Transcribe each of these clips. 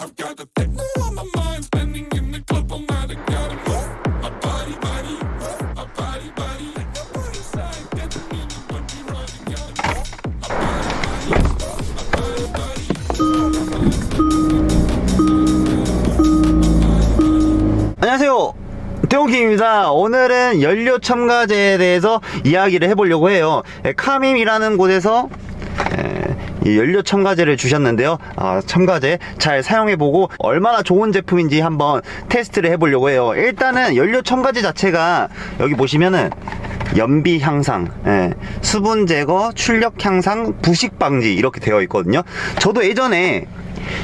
I've got the techno on my mind, spending in the club all night. I gotta move my body, body, move my body, body. Take the body side, get the meaning when we ride. I gotta move my body, body, move my body, body. 안녕하세요, 대웅킴입니다. 오늘은 연료 첨가제에 대해서 이야기를 해보려고 해요. 카밈이라는 곳에서 이 연료 첨가제를 주셨는데요. 첨가제 잘 사용해보고 얼마나 좋은 제품인지 한번 테스트를 해보려고 해요. 일단은 연료 첨가제 자체가 여기 보시면은 연비 향상, 수분 제거, 출력 향상, 부식 방지 이렇게 되어 있거든요. 저도 예전에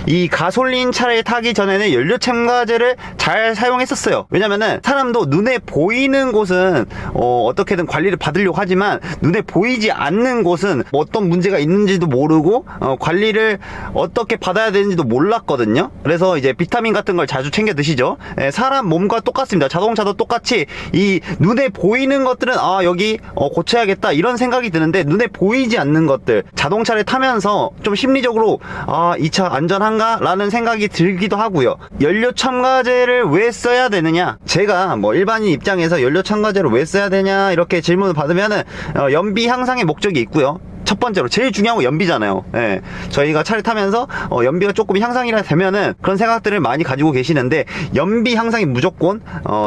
이 가솔린 차를 타기 전에는 연료 첨가제를 잘 사용했었어요. 왜냐면은 사람도 눈에 보이는 곳은 어떻게든 관리를 받으려고 하지만 눈에 보이지 않는 곳은 뭐 어떤 문제가 있는지도 모르고 관리를 어떻게 받아야 되는지도 몰랐거든요. 그래서 이제 비타민 같은 걸 자주 챙겨 드시죠. 사람 몸과 똑같습니다. 자동차도 똑같이 이 눈에 보이는 것들은 여기 고쳐야겠다 이런 생각이 드는데, 눈에 보이지 않는 것들, 자동차를 타면서 좀 심리적으로 이 차 안전한가? 라는 생각이 들기도 하고요. 연료 첨가제를 왜 써야 되느냐? 제가 뭐 일반인 입장에서 연료 첨가제를 왜 써야 되냐 이렇게 질문을 받으면은 연비 향상의 목적이 있고요. 첫 번째로 제일 중요한 건 연비잖아요. 저희가 차를 타면서 연비가 조금 향상이라 되면은 그런 생각들을 많이 가지고 계시는데, 연비 향상이 무조건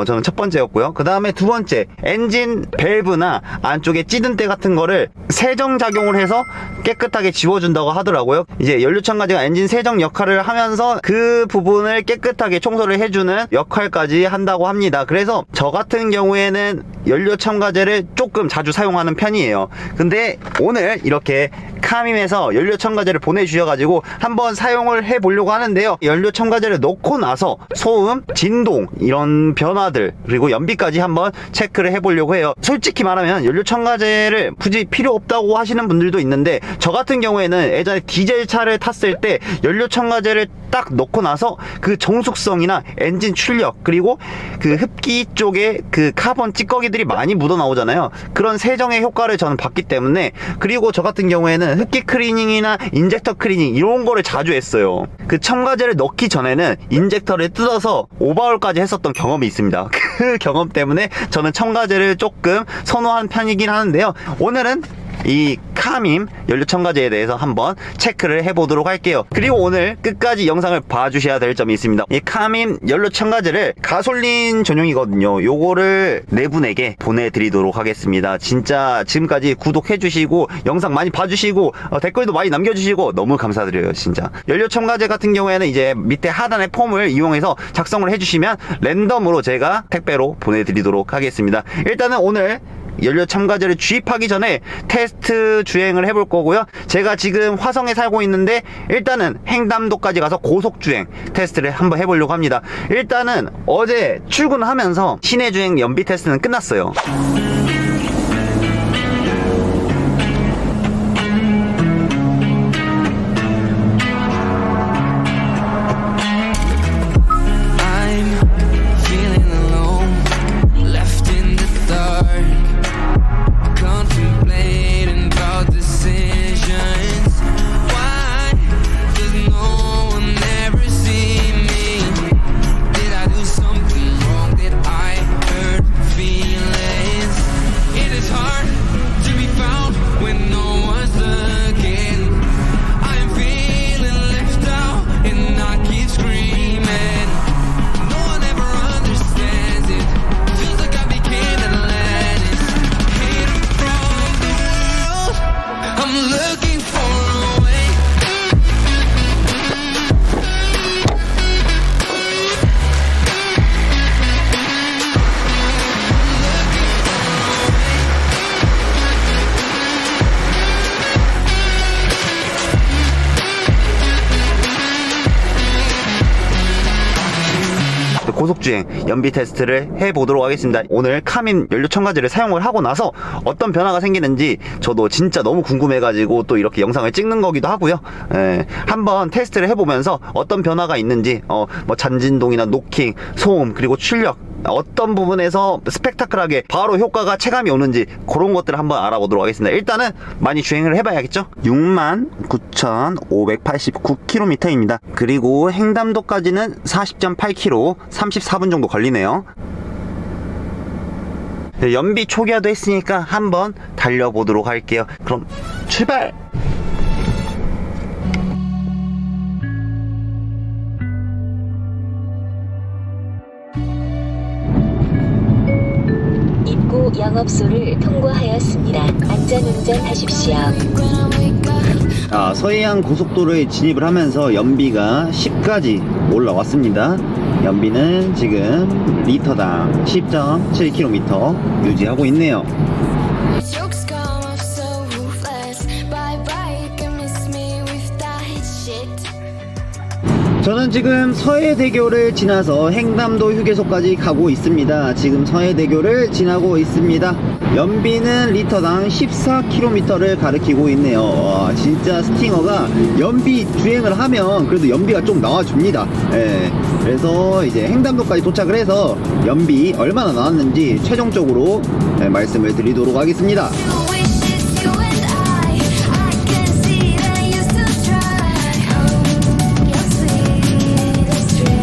저는 첫 번째였고요. 그 다음에 두 번째, 엔진 밸브나 안쪽에 찌든 때 같은 거를 세정 작용을 해서 깨끗하게 지워준다고 하더라고요. 이제 연료 첨가제가 엔진 세정 역할을 하면서 그 부분을 깨끗하게 청소를 해주는 역할까지 한다고 합니다. 그래서 저 같은 경우에는 연료 첨가제를 조금 자주 사용하는 편이에요. 근데 오늘 이렇게 카밈에서 연료 첨가제를 보내주셔가지고 한번 사용을 해보려고 하는데요. 연료 첨가제를 넣고 나서 소음, 진동 이런 변화들, 그리고 연비까지 한번 체크를 해보려고 해요. 솔직히 말하면 연료 첨가제를 굳이 필요 없다고 하시는 분들도 있는데, 저 같은 경우에는 예전에 디젤 차를 탔을 때 연료 첨가제를 딱 넣고 나서 그 정숙성이나 엔진 출력, 그리고 그 흡기 쪽에 그 카본 찌꺼기들이 많이 묻어 나오잖아요. 그런 세정의 효과를 저는 봤기 때문에, 그리고 저 같은 경우에는 흡기 클리닝이나 인젝터 클리닝 이런 거를 자주 했어요. 그 첨가제를 넣기 전에는 인젝터를 뜯어서 오버홀까지 했었던 경험이 있습니다. 그 경험 때문에 저는 첨가제를 조금 선호하는 편이긴 하는데요. 오늘은 이 카밈 연료 첨가제에 대해서 한번 체크를 해보도록 할게요. 그리고 오늘 끝까지 영상을 봐주셔야 될 점이 있습니다. 이 카밈 연료 첨가제를 가솔린 전용이거든요. 요거를 네 분에게 보내드리도록 하겠습니다. 진짜 지금까지 구독해주시고 영상 많이 봐주시고 댓글도 많이 남겨주시고 너무 감사드려요. 진짜 연료 첨가제 같은 경우에는 이제 밑에 하단에 폼을 이용해서 작성을 해주시면 랜덤으로 제가 택배로 보내드리도록 하겠습니다. 일단은 오늘 연료 첨가제를 주입하기 전에 테스트 주행을 해볼 거고요. 제가 지금 화성에 살고 있는데 일단은 횡담도까지 가서 고속주행 테스트를 한번 해보려고 합니다. 일단은 어제 출근하면서 시내주행 연비 테스트는 끝났어요. 고속주행 연비 테스트를 해보도록 하겠습니다. 오늘 카밈 연료 첨가제를 사용을 하고 나서 어떤 변화가 생기는지 저도 진짜 너무 궁금해가지고 또 이렇게 영상을 찍는 거기도 하고요. 한번 테스트를 해보면서 어떤 변화가 있는지 뭐 잔진동이나 노킹, 소음, 그리고 출력 어떤 부분에서 스펙타클하게 바로 효과가 체감이 오는지 그런 것들을 한번 알아보도록 하겠습니다. 일단은 많이 주행을 해봐야겠죠. 69,589km입니다. 그리고 횡담도까지는 40.8km, 34분 정도 걸리네요. 연비 초기화도 했으니까 한번 달려보도록 할게요. 그럼 출발! 입구 영업소를 통과하였습니다. 안전운전 하십시오. 서해안 고속도로에 진입을 하면서 연비가 10까지 올라왔습니다. 연비는 지금 리터당 10.7km 유지하고 있네요. Jokes come off so ruthless. Bye bye, you can miss me with that shit. 저는 지금 서해대교를 지나서 횡담도 휴게소까지 가고 있습니다. 지금 서해대교를 지나고 있습니다. 연비는 리터당 14km를 가리키고 있네요. 와, 진짜 스팅어가 연비 주행을 하면 그래도 연비가 좀 나와줍니다. 예, 그래서 이제 횡담도까지 도착을 해서 연비 얼마나 나왔는지 최종적으로 말씀을 드리도록 하겠습니다. You wish it's you and I can see that you still try. Oh, you'll see this dream.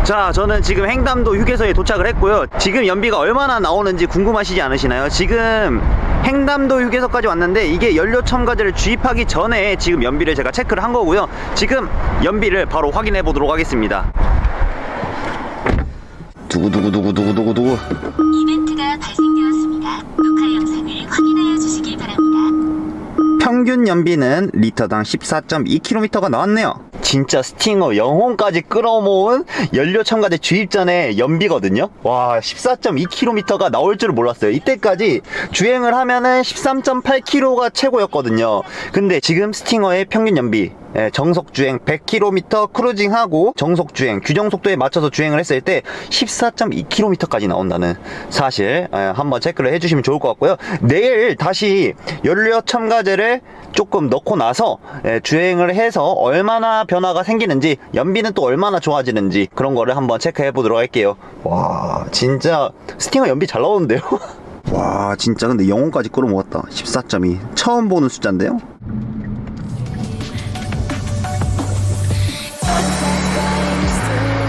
자, 저는 지금 횡담도 휴게소에 도착을 했고요. 지금 연비가 얼마나 나오는지 궁금하시지 않으시나요? 지금 횡담도 휴게소까지 왔는데 이게 연료 첨가제를 주입하기 전에 지금 연비를 제가 체크를 한 거고요. 지금 연비를 바로 확인해 보도록 하겠습니다. 두구두구두구두구두구. 이벤트가 발생되었습니다. 녹화 영상을 확인하여 주시기 바랍니다. 평균 연비는 리터당 14.2km가 나왔네요. 진짜 스팅어 영혼까지 끌어모은 연료 첨가제 주입 전에 연비거든요. 와, 14.2km가 나올 줄을 몰랐어요. 이때까지 주행을 하면은 13.8km가 최고였거든요. 근데 지금 스팅어의 평균 연비, 정속 주행 100km 크루징하고 정속 주행 규정 속도에 맞춰서 주행을 했을 때 14.2km까지 나온다는 사실 한번 체크를 해주시면 좋을 것 같고요. 내일 다시 연료 첨가제를 조금 넣고 나서 주행을 해서 얼마나 변화가 생기는지, 연비는 또 얼마나 좋아지는지 그런 거를 한번 체크해 보도록 할게요. 와, 진짜 스팅어 연비 잘 나오는데요. 와, 진짜 근데 영혼까지 끌어모았다. 14.2 처음 보는 숫자인데요.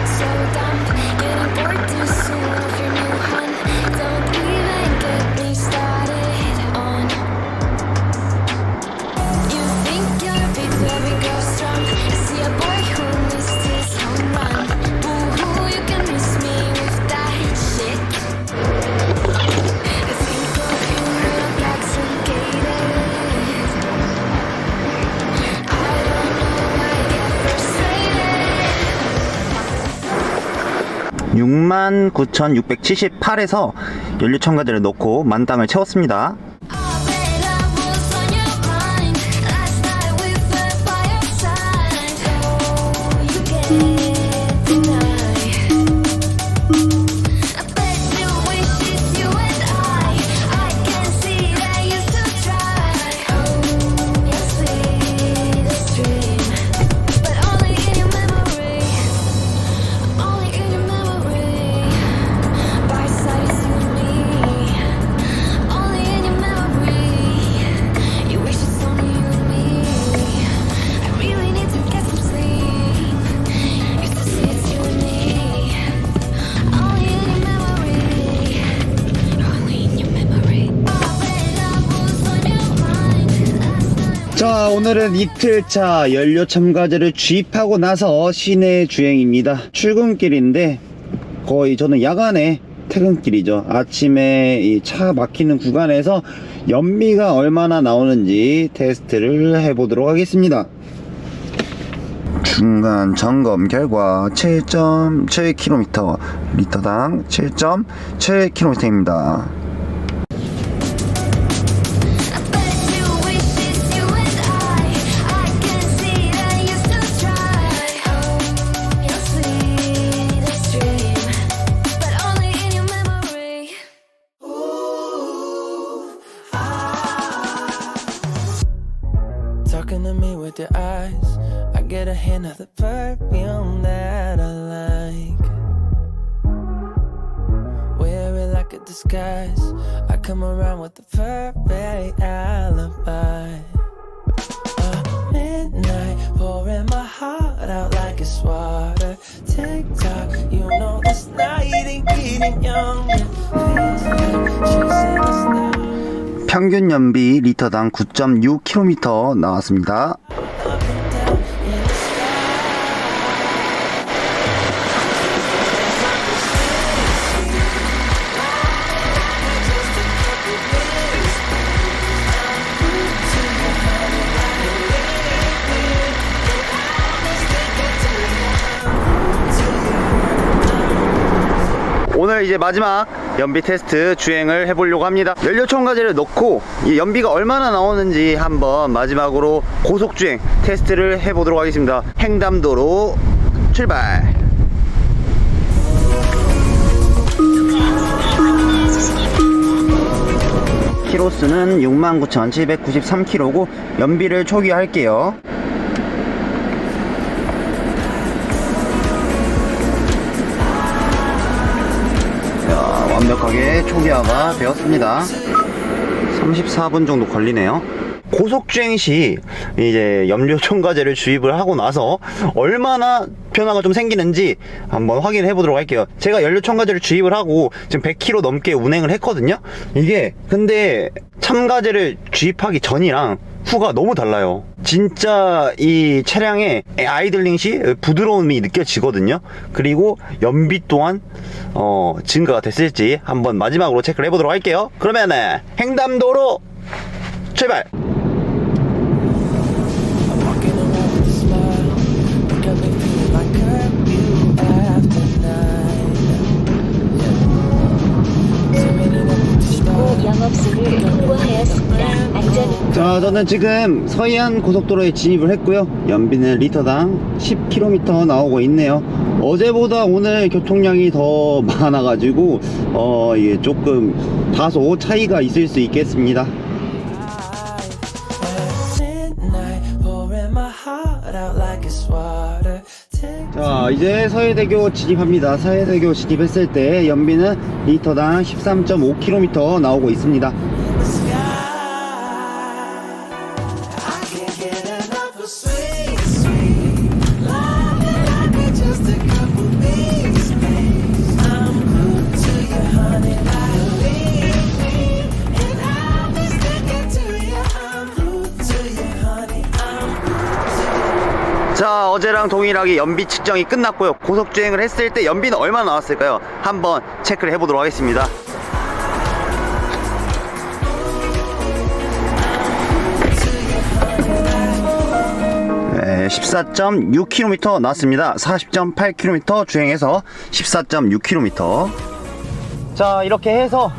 So dumb, getting bored too soon of your new hun. Don't even get me started on. You think you're big, loving girl strong. I see a boy who missed his home run. Boo-hoo, you can miss me with that shit. I think of you like intoxicated. I don't know why I get frustrated. 69,678에서 연료 첨가제를 넣고 만땅을 채웠습니다. I bet I was on your mind last night. We fell by your side. Oh, you can't deny. I bet you wish it's you and I can see that you still try. Oh, you'll see this dream, but only in your memory. Only in your memory. By side is you and me. Only in your memory. You wish it's only you and me. I really need to get some sleep. Used to say it's you and me. Only in your memory. Only in your memory. I bet I was on your mind last night. 자, 오늘은 이틀차 연료 첨가제를 주입하고 나서 시내 주행입니다. 출근길인데 거의 저는 야간에 퇴근길이죠. 아침에 이 차 막히는 구간에서 연비가 얼마나 나오는지 테스트를 해보도록 하겠습니다. 중간 점검 결과 7.7km, 리터당 7.7km입니다. I bet you wish it's you and I can see that you still try. Oh, you'll see this dream, but only in your memory. Talking to me me with your eyes. I get a hint of the perfume that I like. Wear it like a disguise. I come around with the perfect alibi. Midnight, pouring my heart out like it's water. Tick tock, you know this night ain't getting younger. Please stop chasing the stars. 평균 연비 리터당 9.6km 나왔습니다. Up and down in the sky. 오늘 이제 마지막 연비 테스트 주행을 해보려고 합니다. 연료 첨가제를 넣고 이 연비가 얼마나 나오는지 한번 마지막으로 고속주행 테스트를 해보도록 하겠습니다. 횡담도로 출발. 키로수는 69,793km고 연비를 초기화할게요. 완벽하게 초기화가 되었습니다. 34분 정도 걸리네요. 고속주행 시 이제 연료 첨가제를 주입을 하고 나서 얼마나 변화가 좀 생기는지 한번 확인해 보도록 할게요. 제가 연료 첨가제를 주입을 하고 지금 100km 넘게 운행을 했거든요. 이게 근데 첨가제를 주입하기 전이랑 후가 너무 달라요. 진짜 이 차량의 아이들링 시 부드러움이 느껴지거든요. 그리고 연비 또한 증가가 됐을지 한번 마지막으로 체크를 해보도록 할게요. 그러면은 횡담도로 출발! I'm walking around with a smile. You got me feeling like curfew after 9. Turning up with the 입구 stars. 영업소를 통과하였습니다. 안전 자, 저는 지금 서해안 고속도로에 진입을 했고요. 연비는 리터당 10km 나오고 있네요. 어제보다 오늘 교통량이 더 많아가지고 이게 조금 다소 차이가 있을 수 있겠습니다. Midnight, pouring my heart out like it's water. Tick 자, 이제 서해대교 진입합니다. 서해대교 진입했을 때 연비는 리터당 13.5km 나오고 있습니다. in the sky. I can't get enough of sweet, sweet love. I need just a couple things, please. I'm glued to you, honey, like me. And I'll be sticking to you. I'm glued to you, honey. I'm glued to you. 자, 어제랑 동일하게 연비 측정이 끝났고요. 고속주행을 했을 때 연비는 얼마나 나왔을까요? 한번 체크를 해보도록 하겠습니다. 14.6km 나왔습니다. 40.8km 주행해서 14.6km. 자, 이렇게 해서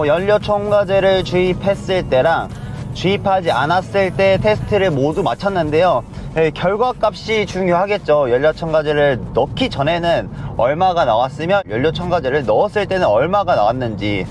연료 첨가제를 주입했을 때랑 주입하지 않았을 때 테스트를 모두 마쳤는데요. 결과값이 중요하겠죠. 연료 첨가제를 넣기 전에는 얼마가 나왔으면 연료 첨가제를 넣었을 때는 얼마가 나왔는지,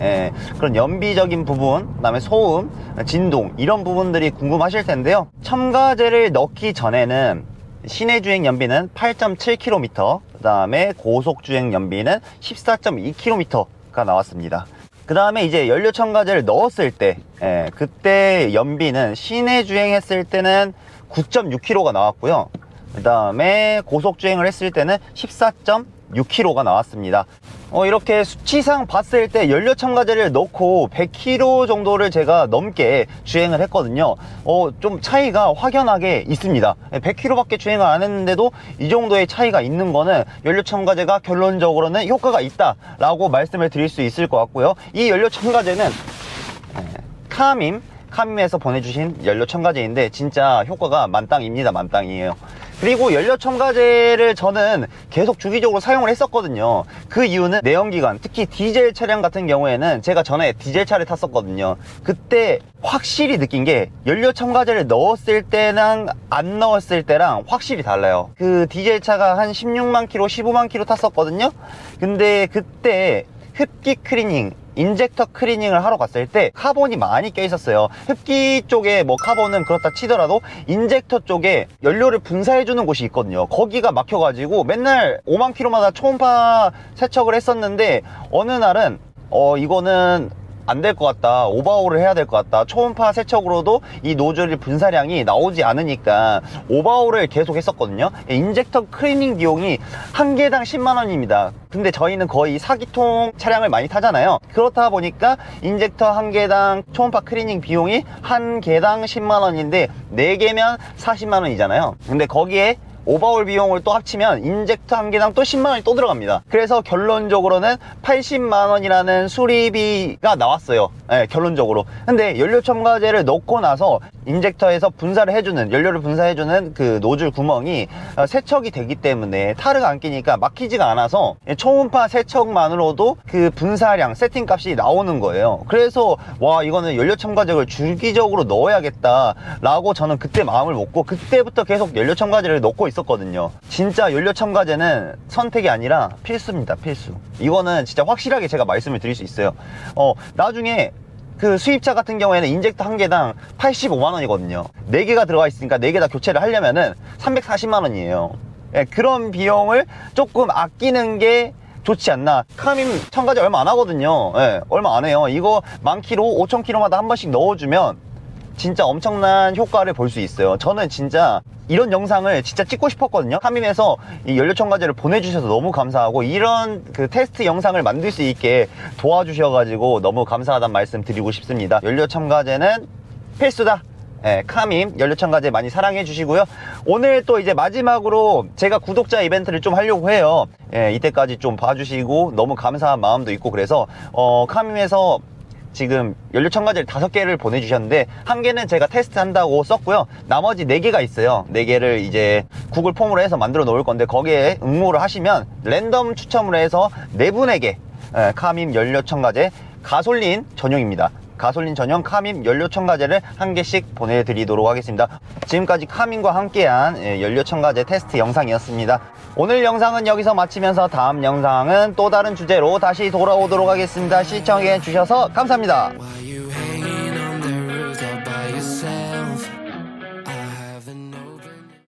그런 연비적인 부분, 그다음에 소음, 진동 이런 부분들이 궁금하실 텐데요. 첨가제를 넣기 전에는 시내주행 연비는 8.7km, 그다음에 고속주행 연비는 14.2km가 나왔습니다. 그 다음에 이제 연료 첨가제를 넣었을 때, 그때 연비는 시내 주행했을 때는 9.6km가 나왔고요. 그 다음에 고속주행을 했을 때는 14.6km가 나왔습니다. 이렇게 수치상 봤을 때 연료 첨가제를 넣고 100km 정도를 제가 넘게 주행을 했거든요. 좀 차이가 확연하게 있습니다. 100km밖에 주행을 안 했는데도 이 정도의 차이가 있는 거는 연료 첨가제가 결론적으로는 효과가 있다라고 말씀을 드릴 수 있을 것 같고요. 이 연료 첨가제는 카밈에서 보내주신 연료 첨가제인데 진짜 효과가 만땅입니다. 만땅이에요. 그리고 연료 첨가제를 저는 계속 주기적으로 사용을 했었거든요. 그 이유는 내연기관, 특히 디젤 차량 같은 경우에는 제가 전에 디젤 차를 탔었거든요. 그때 확실히 느낀 게 연료 첨가제를 넣었을 때랑 안 넣었을 때랑 확실히 달라요. 그 디젤 차가 한 16만 킬로, 15만 킬로 탔었거든요. 근데 그때 흡기 클리닝 인젝터 클리닝을 하러 갔을 때 카본이 많이 껴 있었어요. 흡기 쪽에 뭐 카본은 그렇다 치더라도 인젝터 쪽에 연료를 분사해 주는 곳이 있거든요. 거기가 막혀가지고 맨날 5만 킬로마다 초음파 세척을 했었는데 어느 날은 이거는 안 될 것 같다, 오버홀을 해야 될 것 같다, 초음파 세척으로도 이 노즐 분사량이 나오지 않으니까 오버홀을 계속 했었거든요. 인젝터 클리닝 비용이 한 개당 10만 원입니다. 근데 저희는 거의 4기통 차량을 많이 타잖아요. 그렇다 보니까 인젝터 한 개당 초음파 클리닝 비용이 한 개당 10만 원인데 4개면 40만 원이잖아요. 근데 거기에 오버홀 비용을 또 합치면 인젝터 한 개당 또 10만 원이 또 들어갑니다. 그래서 결론적으로는 80만 원이라는 수리비가 나왔어요. 네, 결론적으로. 근데 연료 첨가제를 넣고 나서 인젝터에서 분사를 해주는, 연료를 분사해주는 그 노즐 구멍이 세척이 되기 때문에 타르가 안 끼니까 막히지가 않아서 초음파 세척만으로도 그 분사량, 세팅 값이 나오는 거예요. 그래서 와, 이거는 연료 첨가제를 주기적으로 넣어야겠다 라고 저는 그때 마음을 먹고 그때부터 계속 연료 첨가제를 넣고 있었거든요. 진짜 연료 첨가제는 선택이 아니라 필수입니다. 필수. 이거는 진짜 확실하게 제가 말씀을 드릴 수 있어요. 나중에 그 수입차 같은 경우에는 인젝터 한 개당 85만 원이거든요. 4개가 들어가 있으니까 4개 다 교체를 하려면은 340만 원이에요. 예, 그런 비용을 조금 아끼는 게 좋지 않나. 카민 첨가제 얼마 안 하거든요. 예, 얼마 안 해요. 이거 10,000km, 5,000km마다 한 번씩 넣어주면 진짜 엄청난 효과를 볼 수 있어요. 저는 진짜 이런 영상을 진짜 찍고 싶었거든요. 카민에서 이 연료 첨가제를 보내주셔서 너무 감사하고, 이런 그 테스트 영상을 만들 수 있게 도와주셔가지고 너무 감사하다는 말씀 드리고 싶습니다. 연료 첨가제는 필수다. 예, 카민 연료 첨가제 많이 사랑해 주시고요. 오늘 또 이제 마지막으로 제가 구독자 이벤트를 좀 하려고 해요. 예, 이때까지 좀 봐주시고 너무 감사한 마음도 있고, 그래서 카민에서 지금 연료 첨가제를 5개를 보내주셨는데, 1개는 제가 테스트 한다고 썼고요. 나머지 4개가 있어요. 4개를 이제 구글 폼으로 해서 만들어 놓을 건데, 거기에 응모를 하시면 랜덤 추첨을 해서 4분에게 카민 연료 첨가제 가솔린 전용입니다. 가솔린 전용 카민 연료 첨가제를 1개씩 보내드리도록 하겠습니다. 지금까지 카민과 함께한 연료 첨가제 테스트 영상이었습니다. 오늘 영상은 여기서 마치면서 다음 영상은 또 다른 주제로 다시 돌아오도록 하겠습니다. 시청해 주셔서 감사합니다. Why you